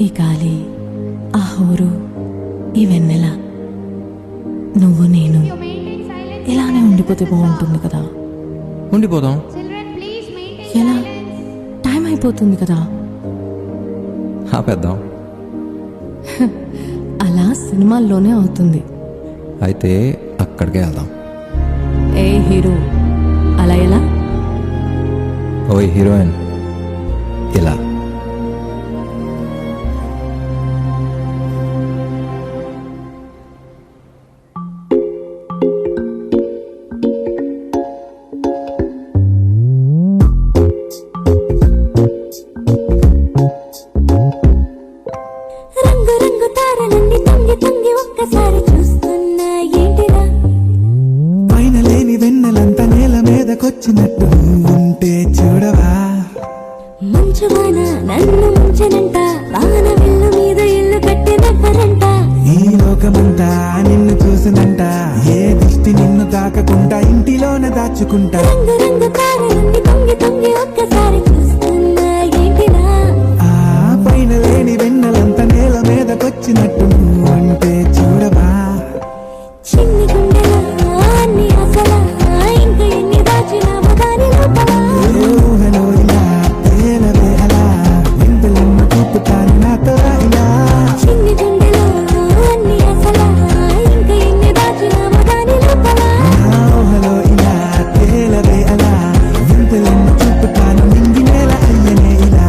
ఈ గాలి, ఆ హోరు, ఈ వెన్నెల, నువ్వు నేను ఇలానే ఉండిపోతే బాగుంటుంది కదా. ఉండిపోదాం. ఎలా? టైం అయిపోతుంది కదా. ఆపేద్దాం. అలా సినిమాల్లోనే అవుతుంది. అయితే అక్కడికే వెళ్దాం. ఏ హీరో అలా ఎలా? ఓయ్ హీరోయిన్ ఇలా. రంగు రంగు తారలన్నీ తొంగి తొంగి ఒక్కసారి చూస్తున్నా ఏంటిరా? పైన లేని వెన్నెలంతా నేల మీదకొచ్చినట్టు ఉంటే చూడవా? మంచువాన నన్ను ముంచెనంట, వాన విల్లు మీద ఇల్లు కట్టినవ్వరంట. ఈ లోకమంతా నిన్ను చూసినంట, ఏ దిష్టి నిన్ను తాకకుండా ఇంటిలోనే దాచుకుంటా. రంగు రంగు తారలన్నీ తొంగి తొంగి ఒక్కసారి చూస్తున్నా ఏంటిరా? ఆ పైన లేని వెన్నెలంతా నేల మీదకొచ్చినట్టు ఉంటే చూడవా? చిన్ని గుండెలా అన్ని అసలా, ఇంకా ఎన్ని దాచినావో దాని లోపల. ఏ ఊహలో ఇలా తేలవే అలా, వింతలెన్నో చూపుతాను నాతో ఇలా. చిన్ని గుండెలా అన్ని అసలా, ఇంకా ఎన్ని దాచినావో దాని లోపల. నా ఊహలో ఇలా తేలవే అలా, వింతలెన్నో చూపుతాను నింగి నేల అయ్యనే ఇలా.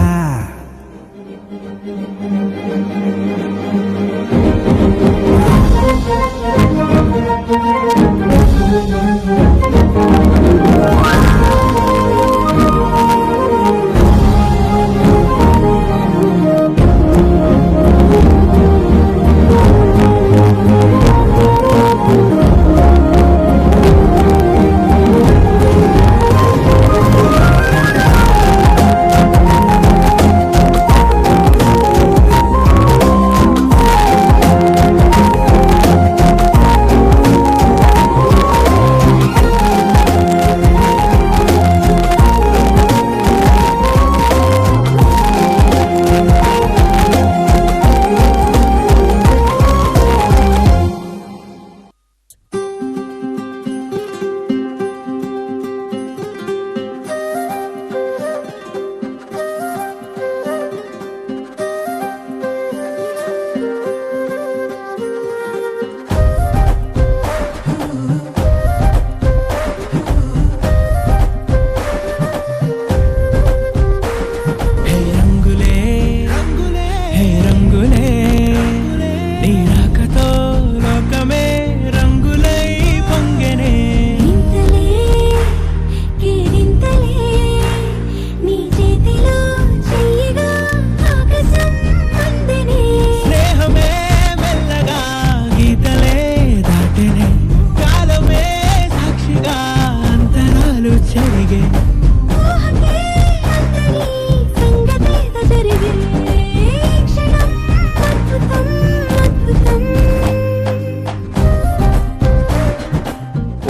ఇంతలే కేరింతలే, నీ చేతిలో చెయ్యిగా ఆకాశం అందనే. స్నేహమే మెల్లగా గీతలే దాటెనే, కాలమే సాక్షిగా అంతరాలు చెరిగే. ఊహకే అందని సంగతేదో జరిగే, ఈ క్షణం అద్భుతం అద్భుతం.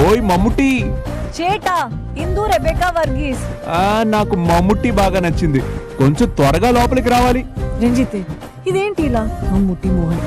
ఓయ్ మమ్ముట్టి. చేటా ఇందు రెబెకా వర్గీస్. నాకు మమ్ముట్టి బాగా నచ్చింది. కొంచెం త్వరగా లోపలికి రావాలి. రంజిత్ ఇదేంటి ఇలా? మమ్ముట్టి మోహన్